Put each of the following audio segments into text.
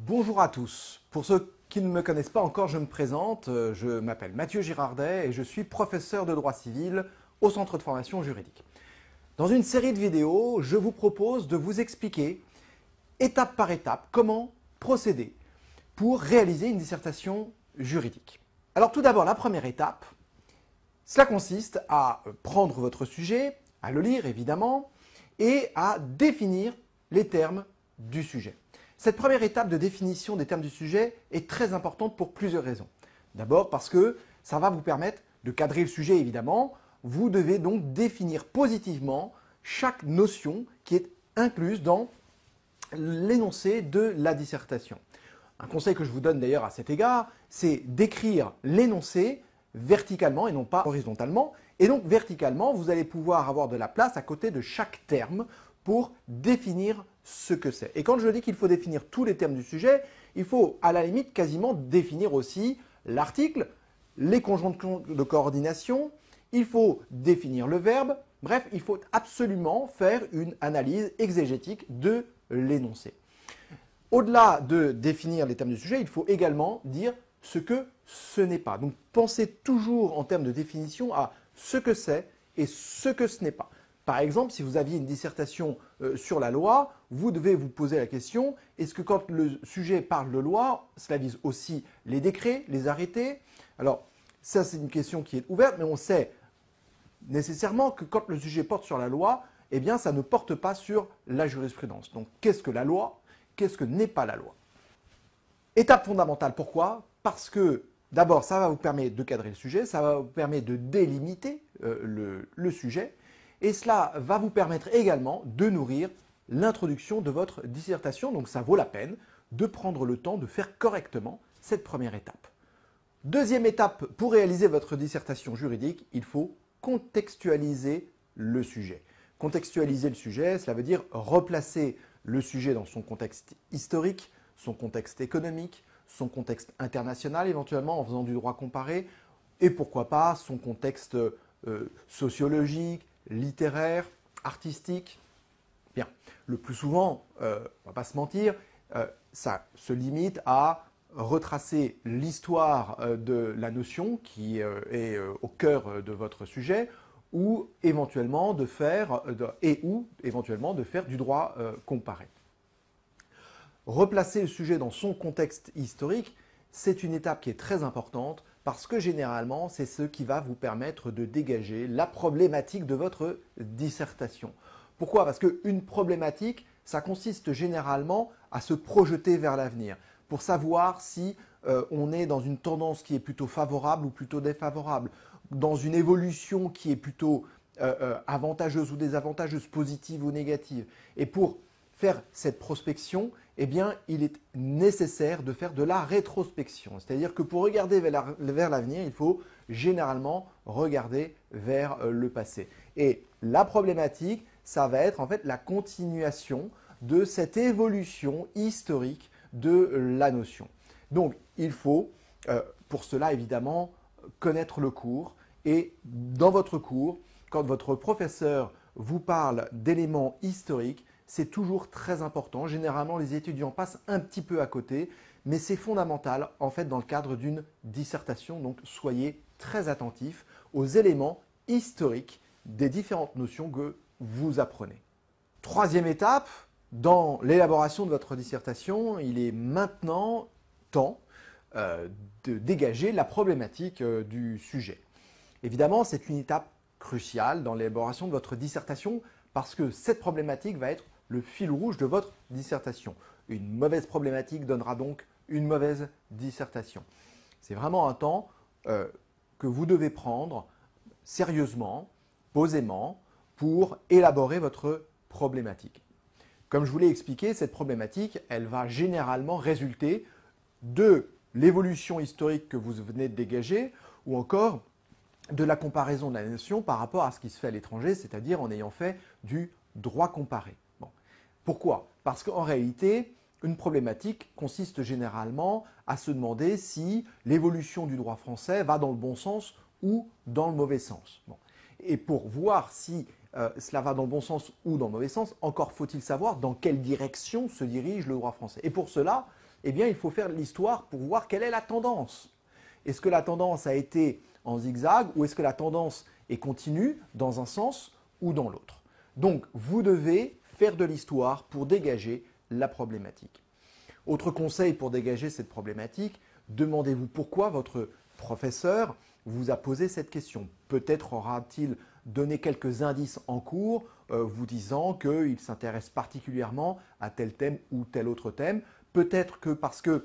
Bonjour à tous. Pour ceux qui ne me connaissent pas encore, je me présente. Je m'appelle Mathieu Girardet et je suis professeur de droit civil au Centre de formation juridique. Dans une série de vidéos, je vous propose de vous expliquer étape par étape comment procéder pour réaliser une dissertation juridique. Alors tout d'abord, la première étape, cela consiste à prendre votre sujet, à le lire évidemment, et à définir les termes du sujet. Cette première étape de définition des termes du sujet est très importante pour plusieurs raisons. D'abord parce que ça va vous permettre de cadrer le sujet évidemment. Vous devez donc définir positivement chaque notion qui est incluse dans l'énoncé de la dissertation. Un conseil que je vous donne d'ailleurs à cet égard, c'est d'écrire l'énoncé verticalement et non pas horizontalement. Et donc verticalement, vous allez pouvoir avoir de la place à côté de chaque terme pour définir ce que c'est. Et quand je dis qu'il faut définir tous les termes du sujet, il faut à la limite quasiment définir aussi l'article, les conjonctions de coordination, il faut définir le verbe, bref, il faut absolument faire une analyse exégétique de l'énoncé. Au-delà de définir les termes du sujet, il faut également dire ce que ce n'est pas. Donc pensez toujours en termes de définition à ce que c'est et ce que ce n'est pas. Par exemple, si vous aviez une dissertation sur la loi, vous devez vous poser la question, est-ce que quand le sujet parle de loi, cela vise aussi les décrets, les arrêtés? Alors, ça c'est une question qui est ouverte, mais on sait nécessairement que quand le sujet porte sur la loi, eh bien ça ne porte pas sur la jurisprudence. Donc, qu'est-ce que la loi? Qu'est-ce que n'est pas la loi? Étape fondamentale, pourquoi? Parce que d'abord, ça va vous permettre de cadrer le sujet, ça va vous permettre de délimiter le sujet, et cela va vous permettre également de nourrir l'introduction de votre dissertation. Donc ça vaut la peine de prendre le temps de faire correctement cette première étape. Deuxième étape, pour réaliser votre dissertation juridique, il faut contextualiser le sujet. Contextualiser le sujet, cela veut dire replacer le sujet dans son contexte historique, son contexte économique, son contexte international éventuellement en faisant du droit comparé, et pourquoi pas son contexte sociologique, littéraire, artistique. Bien, le plus souvent, on ne va pas se mentir, ça se limite à retracer l'histoire de la notion qui est au cœur de votre sujet ou éventuellement de faire, du droit comparé. Replacer le sujet dans son contexte historique, c'est une étape qui est très importante parce que généralement, c'est ce qui va vous permettre de dégager la problématique de votre dissertation. Pourquoi? Parce qu'une problématique, ça consiste généralement à se projeter vers l'avenir pour savoir si on est dans une tendance qui est plutôt favorable ou plutôt défavorable, dans une évolution qui est plutôt avantageuse ou désavantageuse, positive ou négative. Et pour faire cette prospection, eh bien, il est nécessaire de faire de la rétrospection. C'est-à-dire que pour regarder vers l'avenir, il faut généralement regarder vers le passé. Et la problématique, ça va être en fait la continuation de cette évolution historique de la notion. Donc, il faut, pour cela évidemment, connaître le cours. Et dans votre cours, quand votre professeur vous parle d'éléments historiques, c'est toujours très important. Généralement, les étudiants passent un petit peu à côté, mais c'est fondamental en fait dans le cadre d'une dissertation. Donc, soyez très attentifs aux éléments historiques des différentes notions que vous apprenez. Troisième étape, dans l'élaboration de votre dissertation, il est maintenant temps de dégager la problématique du sujet. Évidemment, c'est une étape cruciale dans l'élaboration de votre dissertation parce que cette problématique va être le fil rouge de votre dissertation. Une mauvaise problématique donnera donc une mauvaise dissertation. C'est vraiment un temps que vous devez prendre sérieusement, posément, pour élaborer votre problématique. Comme je vous l'ai expliqué, cette problématique, elle va généralement résulter de l'évolution historique que vous venez de dégager ou encore de la comparaison de la nation par rapport à ce qui se fait à l'étranger, c'est-à-dire en ayant fait du droit comparé. Bon. Pourquoi? Parce qu'en réalité, une problématique consiste généralement à se demander si l'évolution du droit français va dans le bon sens ou dans le mauvais sens. Bon. Et pour voir si cela va dans le bon sens ou dans le mauvais sens, encore faut-il savoir dans quelle direction se dirige le droit français. Et pour cela, eh bien il faut faire l'histoire pour voir quelle est la tendance. Est-ce que la tendance a été en zigzag ou est-ce que la tendance est continue dans un sens ou dans l'autre? Donc vous devez faire de l'histoire pour dégager la problématique. Autre conseil pour dégager cette problématique, demandez-vous pourquoi votre professeur vous a posé cette question. Peut-être aura-t-il donné quelques indices en cours vous disant qu'il s'intéresse particulièrement à tel thème ou tel autre thème. Peut-être que parce qu'il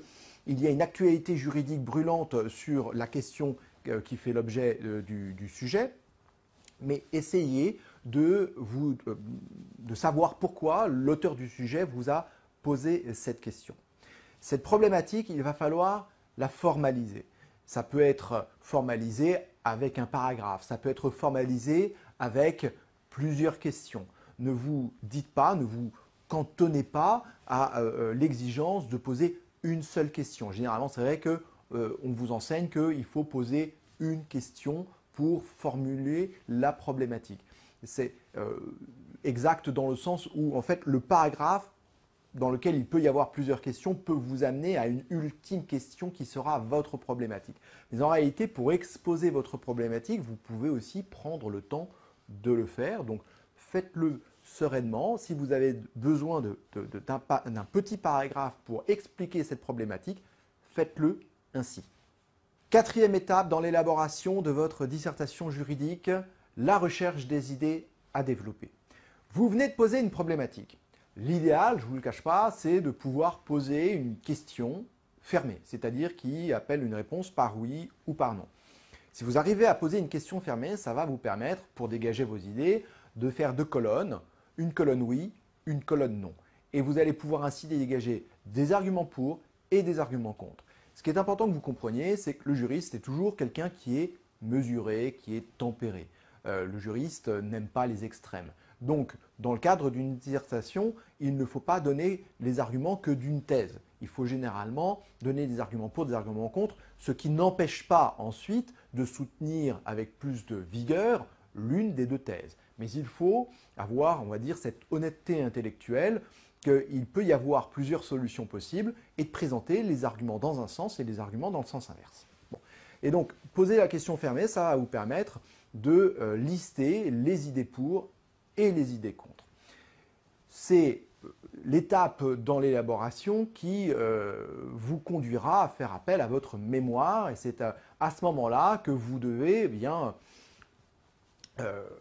y a une actualité juridique brûlante sur la question qui fait l'objet du sujet, mais essayez de savoir pourquoi l'auteur du sujet vous a posé cette question. Cette problématique, il va falloir la formaliser. Ça peut être formalisé avec un paragraphe, ça peut être formalisé avec plusieurs questions. Ne vous dites pas, ne vous cantonnez pas à l'exigence de poser une seule question. Généralement, c'est vrai qu'on vous enseigne qu'il faut poser une question pour formuler la problématique. C'est exact dans le sens où, en fait, le paragraphe dans lequel il peut y avoir plusieurs questions peut vous amener à une ultime question qui sera votre problématique. Mais en réalité, pour exposer votre problématique, vous pouvez aussi prendre le temps de le faire. Donc, faites-le sereinement. Si vous avez besoin d'un petit paragraphe pour expliquer cette problématique, faites-le ainsi. Quatrième étape dans l'élaboration de votre dissertation juridique, la recherche des idées à développer. Vous venez de poser une problématique. L'idéal, je ne vous le cache pas, c'est de pouvoir poser une question fermée, c'est-à-dire qui appelle une réponse par oui ou par non. Si vous arrivez à poser une question fermée, ça va vous permettre, pour dégager vos idées, de faire deux colonnes, une colonne oui, une colonne non. Et vous allez pouvoir ainsi dégager des arguments pour et des arguments contre. Ce qui est important que vous compreniez, c'est que le juriste est toujours quelqu'un qui est mesuré, qui est tempéré. Le juriste n'aime pas les extrêmes. Donc, dans le cadre d'une dissertation, il ne faut pas donner les arguments que d'une thèse. Il faut généralement donner des arguments pour, des arguments contre, ce qui n'empêche pas ensuite de soutenir avec plus de vigueur l'une des deux thèses. Mais il faut avoir, on va dire, cette honnêteté intellectuelle qu'il peut y avoir plusieurs solutions possibles et de présenter les arguments dans un sens et les arguments dans le sens inverse. Bon. Et donc, poser la question fermée, ça va vous permettre de lister les idées pour et les idées contre. C'est l'étape dans l'élaboration qui vous conduira à faire appel à votre mémoire et c'est à ce moment-là que vous devez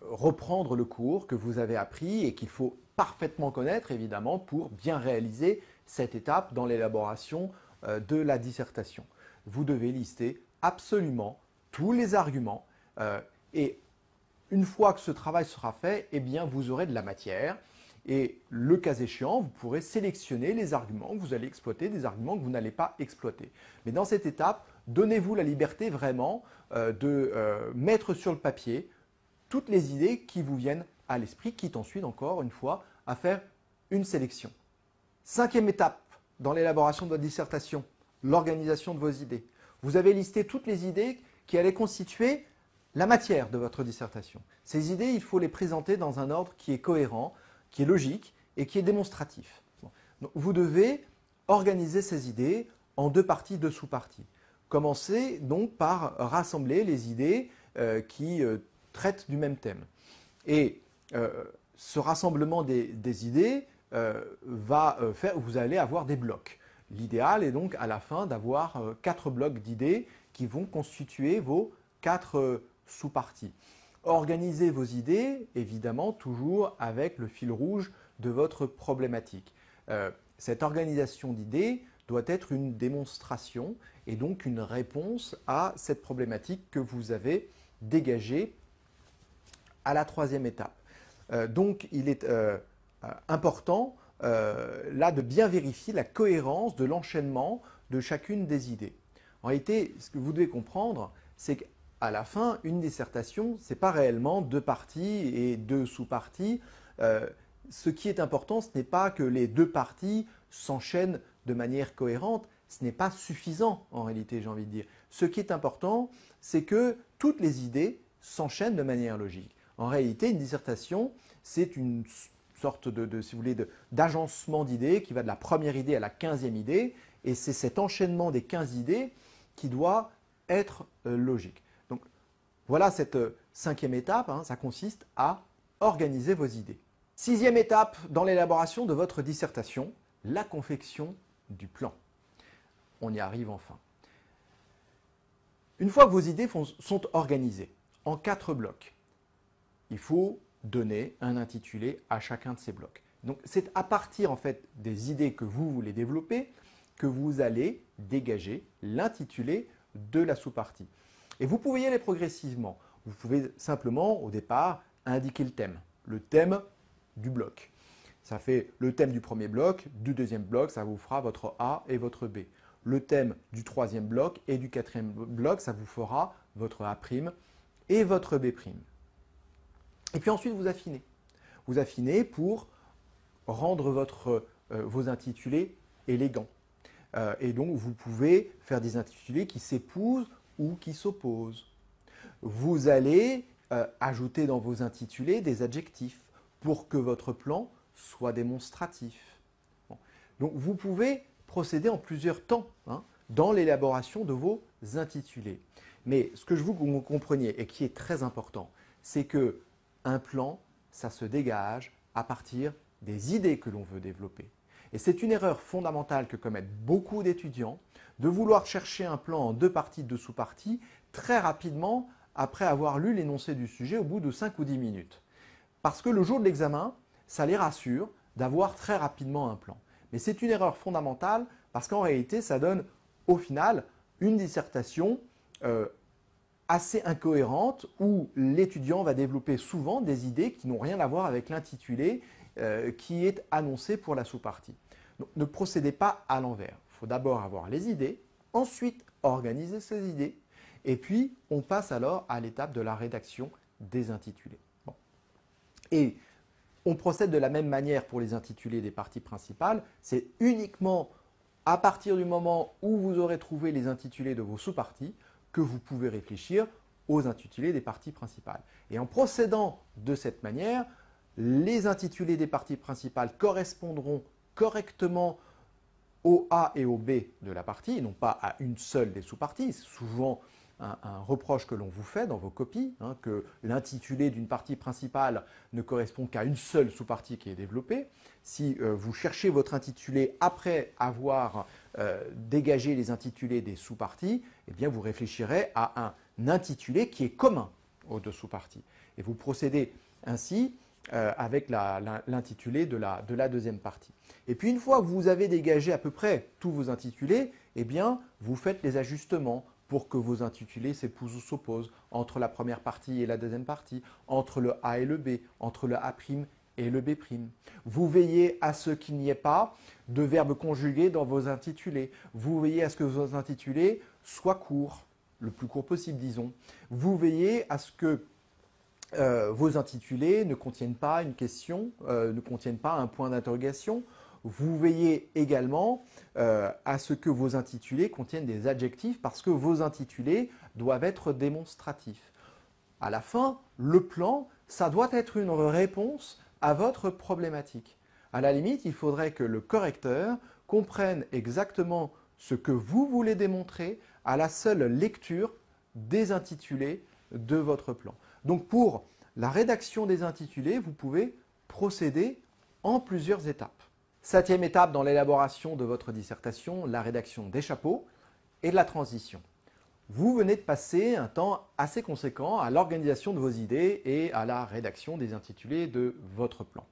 reprendre le cours que vous avez appris et qu'il faut parfaitement connaître évidemment pour bien réaliser cette étape dans l'élaboration de la dissertation. Vous devez lister absolument tous les arguments et une fois que ce travail sera fait, eh bien, vous aurez de la matière et le cas échéant, vous pourrez sélectionner les arguments que vous allez exploiter, des arguments que vous n'allez pas exploiter. Mais dans cette étape, donnez-vous la liberté vraiment de mettre sur le papier toutes les idées qui vous viennent à l'esprit, quitte ensuite encore une fois à faire une sélection. Cinquième étape dans l'élaboration de votre dissertation, l'organisation de vos idées. Vous avez listé toutes les idées qui allaient constituer la matière de votre dissertation. Ces idées, il faut les présenter dans un ordre qui est cohérent, qui est logique et qui est démonstratif. Bon. Donc, vous devez organiser ces idées en deux parties, deux sous-parties. Commencez donc par rassembler les idées qui traitent du même thème. Et ce rassemblement des idées va faire, vous allez avoir des blocs. L'idéal est donc à la fin d'avoir 4 blocs d'idées qui vont constituer vos 4 sous-parties. Organisez vos idées, évidemment, toujours avec le fil rouge de votre problématique. Cette organisation d'idées doit être une démonstration et donc une réponse à cette problématique que vous avez dégagée à la troisième étape. Donc, il est important là de bien vérifier la cohérence de l'enchaînement de chacune des idées. En réalité, ce que vous devez comprendre, c'est qu'à la fin, une dissertation, ce n'est pas réellement 2 parties et 2 sous-parties. Ce qui est important, ce n'est pas que les 2 parties s'enchaînent de manière cohérente, ce n'est pas suffisant en réalité, j'ai envie de dire. Ce qui est important, c'est que toutes les idées s'enchaînent de manière logique. En réalité, une dissertation, ce sorte si vous voulez, d'agencement d'idées qui va de la première idée à la 15e idée. Et c'est cet enchaînement des 15 idées qui doit être logique. Donc voilà cette 5e étape, hein, ça consiste à organiser vos idées. 6e étape dans l'élaboration de votre dissertation, la confection du plan. On y arrive enfin. Une fois que vos idées sont organisées en 4 blocs, il faut donner un intitulé à chacun de ces blocs. Donc c'est à partir en fait des idées que vous voulez développer que vous allez dégager l'intitulé de la sous-partie. Et vous pouvez y aller progressivement. Vous pouvez simplement au départ indiquer le thème du bloc. Ça fait le thème du premier bloc, du deuxième bloc, ça vous fera votre A et votre B. Le thème du troisième bloc et du quatrième bloc, ça vous fera votre A' et votre B'. Et puis ensuite, vous affinez. Vous affinez pour rendre vos intitulés élégants. Et donc, vous pouvez faire des intitulés qui s'épousent ou qui s'opposent. Vous allez ajouter dans vos intitulés des adjectifs pour que votre plan soit démonstratif. Bon. Donc, vous pouvez procéder en plusieurs temps dans l'élaboration de vos intitulés. Mais ce que je veux que vous compreniez et qui est très important, c'est que un plan, ça se dégage à partir des idées que l'on veut développer. Et c'est une erreur fondamentale que commettent beaucoup d'étudiants de vouloir chercher un plan en 2 parties, 2 sous-parties, très rapidement après avoir lu l'énoncé du sujet au bout de 5 ou 10 minutes. Parce que le jour de l'examen, ça les rassure d'avoir très rapidement un plan. Mais c'est une erreur fondamentale parce qu'en réalité, ça donne au final une dissertation assez incohérente où l'étudiant va développer souvent des idées qui n'ont rien à voir avec l'intitulé qui est annoncé pour la sous-partie. Donc, ne procédez pas à l'envers. Il faut d'abord avoir les idées, ensuite organiser ces idées, et puis on passe alors à l'étape de la rédaction des intitulés. Bon. Et on procède de la même manière pour les intitulés des parties principales. C'est uniquement à partir du moment où vous aurez trouvé les intitulés de vos sous-parties que vous pouvez réfléchir aux intitulés des parties principales. Et en procédant de cette manière, les intitulés des parties principales correspondront correctement au A et au B de la partie, et non pas à une seule des sous-parties. C'est souvent un reproche que l'on vous fait dans vos copies, que l'intitulé d'une partie principale ne correspond qu'à une seule sous-partie qui est développée. Si vous cherchez votre intitulé après avoir dégagé les intitulés des sous-parties, eh bien vous réfléchirez à un intitulé qui est commun aux 2 sous-parties. Et vous procédez ainsi avec l'intitulé de la deuxième partie. Et puis une fois que vous avez dégagé à peu près tous vos intitulés, eh bien vous faites les ajustements pour que vos intitulés s'épousent ou s'opposent entre la première partie et la deuxième partie, entre le A et le B, entre le A' et le B'. Vous veillez à ce qu'il n'y ait pas de verbes conjugués dans vos intitulés. Vous veillez à ce que vos intitulés soient courts, le plus court possible disons. Vous veillez à ce que vos intitulés ne contiennent pas une question, ne contiennent pas un point d'interrogation. Vous veillez également à ce que vos intitulés contiennent des adjectifs parce que vos intitulés doivent être démonstratifs. À la fin, le plan, ça doit être une réponse à votre problématique. À la limite, il faudrait que le correcteur comprenne exactement ce que vous voulez démontrer à la seule lecture des intitulés de votre plan. Donc pour la rédaction des intitulés, vous pouvez procéder en plusieurs étapes. 7e étape dans l'élaboration de votre dissertation, la rédaction des chapeaux et de la transition. Vous venez de passer un temps assez conséquent à l'organisation de vos idées et à la rédaction des intitulés de votre plan.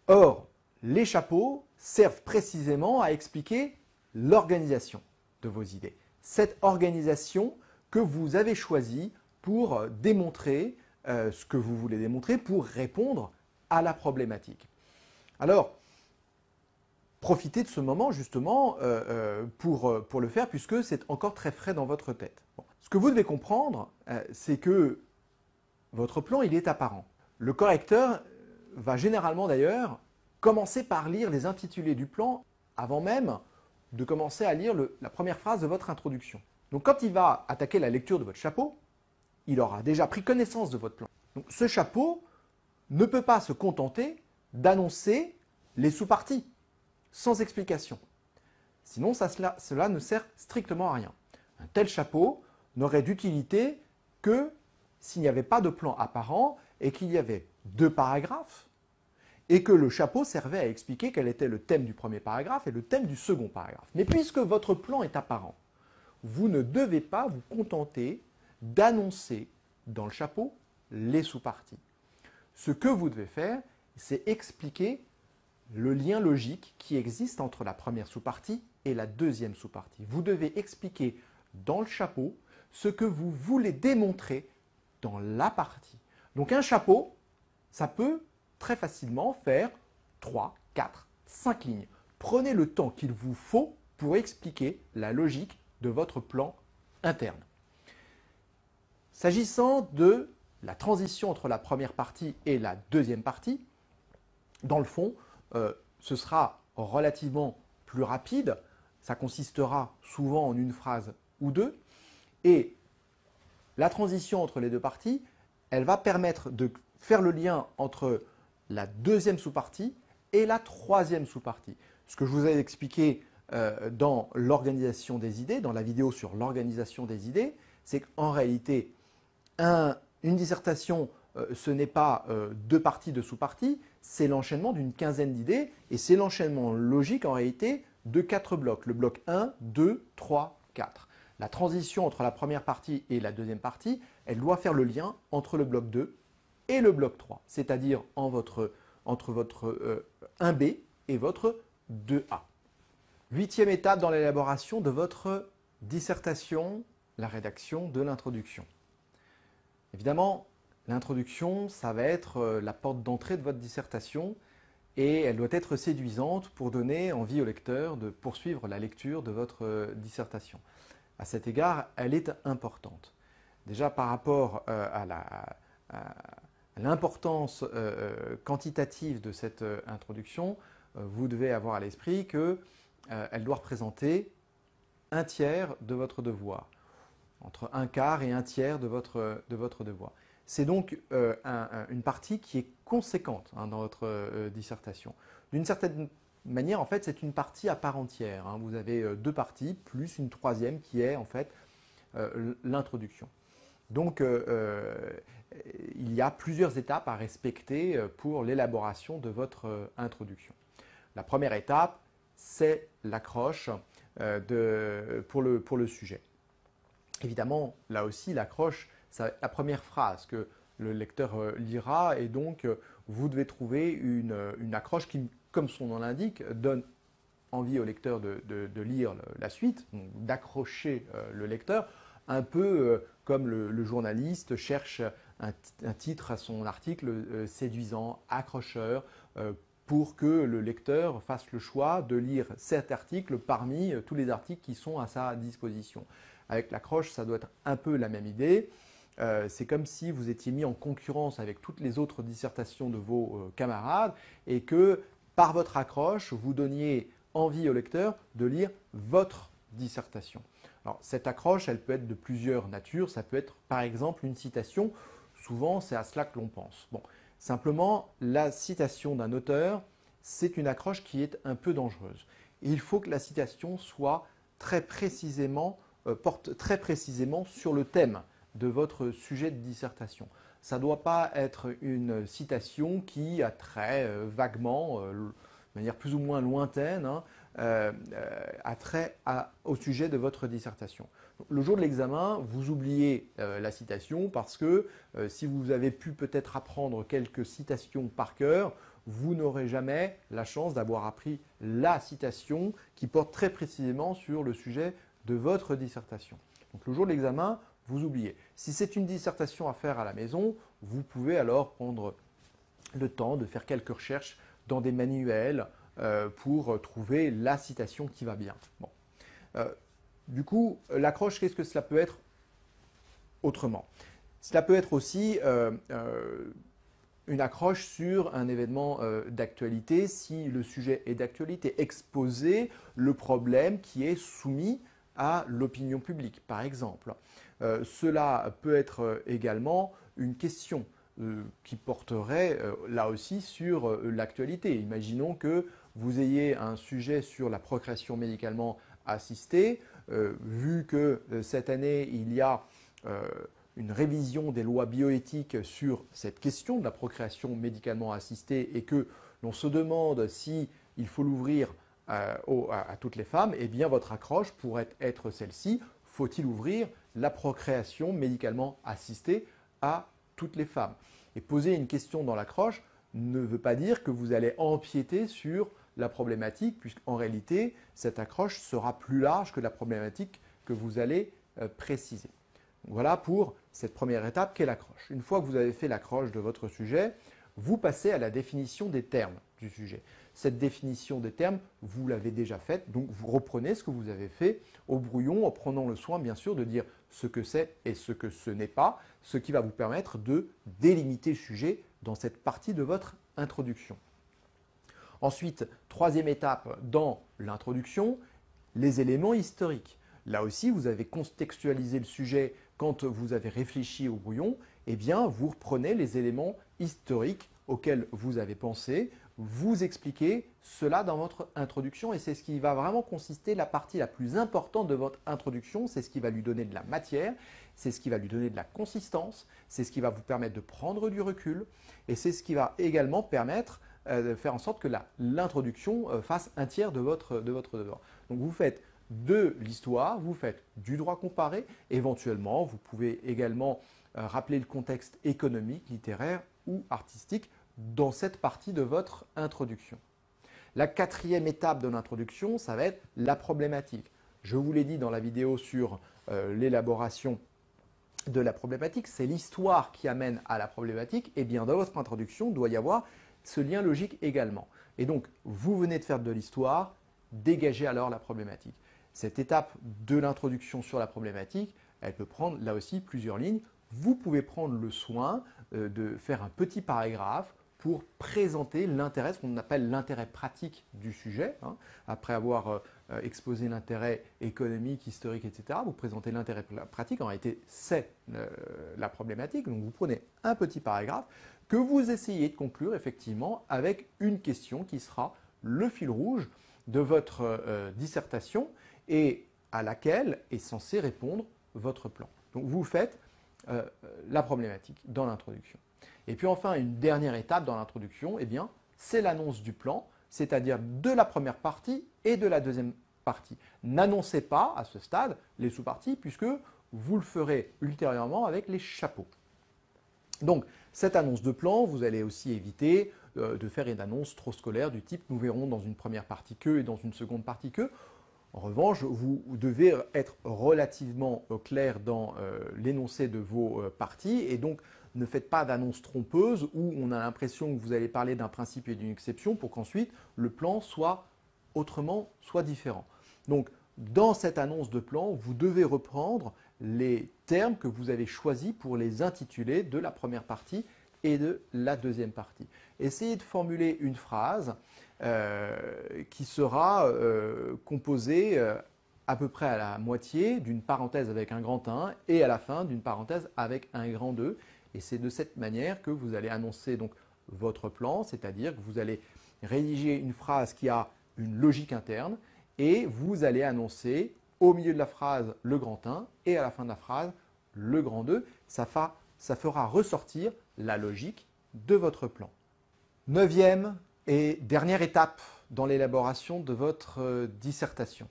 Or, les chapeaux servent précisément à expliquer l'organisation de vos idées. Cette organisation que vous avez choisie pour démontrer ce que vous voulez démontrer, pour répondre à la problématique. Alors, profitez de ce moment justement pour le faire puisque c'est encore très frais dans votre tête. Bon. Ce que vous devez comprendre, c'est que votre plan, il est apparent. Le correcteur va généralement d'ailleurs commencer par lire les intitulés du plan avant même de commencer à lire la première phrase de votre introduction. Donc quand il va attaquer la lecture de votre chapeau, il aura déjà pris connaissance de votre plan. Donc ce chapeau ne peut pas se contenter d'annoncer les sous-parties, sans explication. Sinon, cela ne sert strictement à rien. Un tel chapeau n'aurait d'utilité que s'il n'y avait pas de plan apparent et qu'il y avait 2 paragraphes et que le chapeau servait à expliquer quel était le thème du premier paragraphe et le thème du second paragraphe. Mais puisque votre plan est apparent, vous ne devez pas vous contenter d'annoncer dans le chapeau les sous-parties. Ce que vous devez faire, c'est expliquer le lien logique qui existe entre la première sous-partie et la deuxième sous-partie. Vous devez expliquer dans le chapeau ce que vous voulez démontrer dans la partie. Donc un chapeau, ça peut très facilement faire 3, 4, 5 lignes. Prenez le temps qu'il vous faut pour expliquer la logique de votre plan interne. S'agissant de la transition entre la première partie et la deuxième partie, dans le fond, ce sera relativement plus rapide. Ça consistera souvent en une phrase ou deux. Et la transition entre les deux parties, elle va permettre de faire le lien entre la deuxième sous-partie et la troisième sous-partie. Ce que je vous ai expliqué dans l'organisation des idées, dans la vidéo sur l'organisation des idées, c'est qu'en réalité, une dissertation, ce n'est pas 2 parties de sous-parties, c'est l'enchaînement d'une quinzaine d'idées et c'est l'enchaînement logique en réalité de 4 blocs. Le bloc 1, 2, 3, 4. La transition entre la première partie et la deuxième partie, elle doit faire le lien entre le bloc 2 et le bloc 3, c'est-à-dire entre votre 1B et votre 2A. 8e étape dans l'élaboration de votre dissertation, la rédaction de l'introduction. Évidemment, l'introduction, ça va être la porte d'entrée de votre dissertation et elle doit être séduisante pour donner envie au lecteur de poursuivre la lecture de votre dissertation. À cet égard, elle est importante. Déjà par rapport à l'importance quantitative de cette introduction, vous devez avoir à l'esprit qu'elle doit représenter 1/3 de votre devoir, entre 1/4 et 1/3 de votre devoir. C'est donc une partie qui est conséquente dans votre dissertation. D'une certaine manière, en fait, c'est une partie à part entière. Vous avez 2 parties, plus une troisième qui est en fait l'introduction. Donc, il y a plusieurs étapes à respecter pour l'élaboration de votre introduction. La première étape, c'est l'accroche pour le sujet. Évidemment, là aussi, l'accroche, c'est la première phrase que le lecteur lira et donc vous devez trouver une accroche qui, comme son nom l'indique, donne envie au lecteur de lire la suite, d'accrocher le lecteur, un peu comme le journaliste cherche un titre à son article séduisant, accrocheur, pour que le lecteur fasse le choix de lire cet article parmi tous les articles qui sont à sa disposition. Avec l'accroche, ça doit être un peu la même idée. C'est comme si vous étiez mis en concurrence avec toutes les autres dissertations de vos camarades et que par votre accroche, vous donniez envie au lecteur de lire votre dissertation. Alors, cette accroche, elle peut être de plusieurs natures. Ça peut être par exemple une citation. Souvent, c'est à cela que l'on pense. Bon, simplement, la citation d'un auteur, c'est une accroche qui est un peu dangereuse. Il faut que la citation soit très précisément, porte très précisément sur le thème de votre sujet de dissertation. Ça ne doit pas être une citation qui a trait vaguement, de manière plus ou moins lointaine, a trait au sujet de votre dissertation. Le jour de l'examen, vous oubliez la citation parce que si vous avez pu peut-être apprendre quelques citations par cœur, vous n'aurez jamais la chance d'avoir appris la citation qui porte très précisément sur le sujet de votre dissertation. Donc le jour de l'examen, vous oubliez. Si c'est une dissertation à faire à la maison, vous pouvez alors prendre le temps de faire quelques recherches dans des manuels pour trouver la citation qui va bien. Bon. Du coup, l'accroche, qu'est-ce que cela peut être autrement? Cela peut être aussi une accroche sur un événement d'actualité, si le sujet est d'actualité, exposer le problème qui est soumis à l'opinion publique, par exemple. Cela peut être également une question. qui porterait là aussi sur l'actualité. Imaginons que vous ayez un sujet sur la procréation médicalement assistée, vu que cette année il y a une révision des lois bioéthiques sur cette question de la procréation médicalement assistée et que l'on se demande si il faut l'ouvrir à toutes les femmes, eh bien votre accroche pourrait être celle-ci. Faut-il ouvrir la procréation médicalement assistée à toutes les femmes? Et poser une question dans l'accroche ne veut pas dire que vous allez empiéter sur la problématique, puisqu'en réalité, cette accroche sera plus large que la problématique que vous allez préciser. Voilà pour cette première étape qu'est l'accroche. Une fois que vous avez fait l'accroche de votre sujet, vous passez à la définition des termes du sujet. Cette définition des termes, vous l'avez déjà faite, donc vous reprenez ce que vous avez fait au brouillon en prenant le soin bien sûr de dire ce que c'est et ce que ce n'est pas, ce qui va vous permettre de délimiter le sujet dans cette partie de votre introduction. Ensuite, troisième étape dans l'introduction, les éléments historiques. Là aussi, vous avez contextualisé le sujet quand vous avez réfléchi au brouillon, eh bien, vous reprenez les éléments historiques auxquels vous avez pensé, vous expliquez cela dans votre introduction et c'est ce qui va vraiment consister la partie la plus importante de votre introduction, c'est ce qui va lui donner de la matière, c'est ce qui va lui donner de la consistance, c'est ce qui va vous permettre de prendre du recul et c'est ce qui va également permettre de faire en sorte que l'introduction fasse un tiers de votre devoir. Donc vous faites de l'histoire, vous faites du droit comparé, éventuellement vous pouvez également rappeler le contexte économique, littéraire ou artistique dans cette partie de votre introduction. La quatrième étape de l'introduction, ça va être la problématique. Je vous l'ai dit dans la vidéo sur l'élaboration de la problématique, c'est l'histoire qui amène à la problématique, et bien dans votre introduction, il doit y avoir ce lien logique également. Et donc, vous venez de faire de l'histoire, dégagez alors la problématique. Cette étape de l'introduction sur la problématique, elle peut prendre là aussi plusieurs lignes. Vous pouvez prendre le soin de faire un petit paragraphe pour présenter l'intérêt, ce qu'on appelle l'intérêt pratique du sujet. Après avoir exposé l'intérêt économique, historique, etc., vous présentez l'intérêt pratique. En réalité, c'est la problématique. Donc, vous prenez un petit paragraphe que vous essayez de conclure effectivement avec une question qui sera le fil rouge de votre dissertation et à laquelle est censé répondre votre plan. Donc, vous faites la problématique dans l'introduction. Et puis enfin, une dernière étape dans l'introduction, eh bien, c'est l'annonce du plan, c'est-à-dire de la première partie et de la deuxième partie. N'annoncez pas à ce stade les sous-parties puisque vous le ferez ultérieurement avec les chapeaux. Donc, cette annonce de plan, vous allez aussi éviter de faire une annonce trop scolaire du type « nous verrons dans une première partie que et dans une seconde partie que ». En revanche, vous devez être relativement clair dans l'énoncé de vos parties et donc ne faites pas d'annonce trompeuse où on a l'impression que vous allez parler d'un principe et d'une exception pour qu'ensuite le plan soit différent. Donc, dans cette annonce de plan, vous devez reprendre les termes que vous avez choisis pour les intituler de la première partie et de la deuxième partie. Essayez de formuler une phrase qui sera composée à peu près à la moitié d'une parenthèse avec un grand 1 et à la fin d'une parenthèse avec un grand 2. Et c'est de cette manière que vous allez annoncer donc votre plan, c'est-à-dire que vous allez rédiger une phrase qui a une logique interne et vous allez annoncer au milieu de la phrase le grand 1 et à la fin de la phrase le grand 2. Ça fera ressortir la logique de votre plan. Neuvième et dernière étape dans l'élaboration de votre dissertation.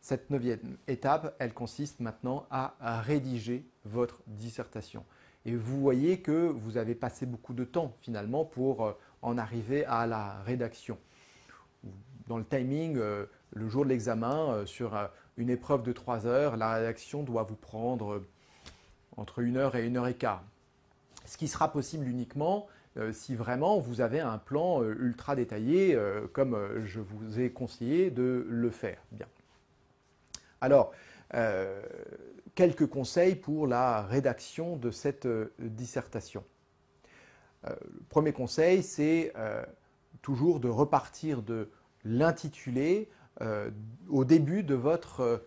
Cette neuvième étape, elle consiste maintenant à rédiger votre dissertation. Et vous voyez que vous avez passé beaucoup de temps finalement pour en arriver à la rédaction. Dans le timing, le jour de l'examen, sur une épreuve de 3 heures, la rédaction doit vous prendre entre 1 heure et 1 heure et quart. Ce qui sera possible uniquement si vraiment vous avez un plan ultra détaillé comme je vous ai conseillé de le faire. Bien. Alors, quelques conseils pour la rédaction de cette dissertation. Le premier conseil, c'est toujours de repartir de l'intitulé au début de votre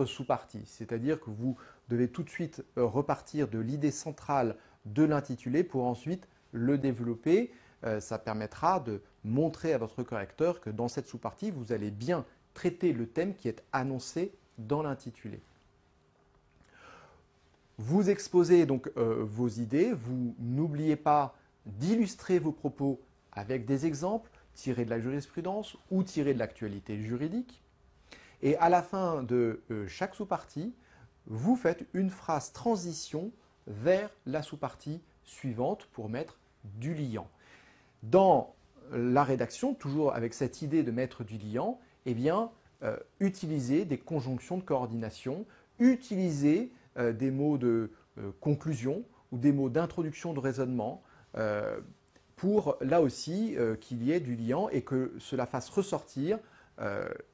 sous-partie. C'est-à-dire que vous devez tout de suite repartir de l'idée centrale de l'intitulé pour ensuite le développer. Ça permettra de montrer à votre correcteur que dans cette sous-partie, vous allez bien traiter le thème qui est annoncé dans l'intitulé. Vous exposez donc vos idées, vous n'oubliez pas d'illustrer vos propos avec des exemples tirés de la jurisprudence ou tirés de l'actualité juridique. Et à la fin de chaque sous-partie, vous faites une phrase transition vers la sous-partie suivante pour mettre du liant. Dans la rédaction, toujours avec cette idée de mettre du liant, eh bien, utilisez des conjonctions de coordination, utilisez des mots de conclusion ou des mots d'introduction de raisonnement pour, là aussi, qu'il y ait du liant et que cela fasse ressortir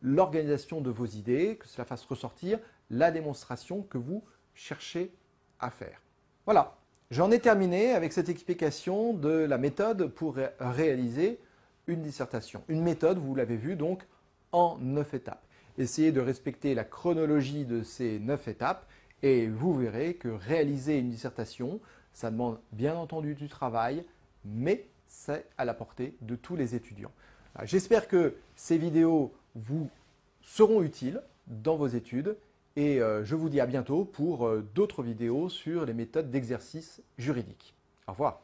l'organisation de vos idées, que cela fasse ressortir la démonstration que vous cherchez à faire. Voilà, j'en ai terminé avec cette explication de la méthode pour réaliser une dissertation. Une méthode, vous l'avez vu, donc en 9 étapes. Essayez de respecter la chronologie de ces 9 étapes et vous verrez que réaliser une dissertation, ça demande bien entendu du travail, mais c'est à la portée de tous les étudiants. J'espère que ces vidéos vous seront utiles dans vos études et je vous dis à bientôt pour d'autres vidéos sur les méthodes d'exercice juridique. Au revoir.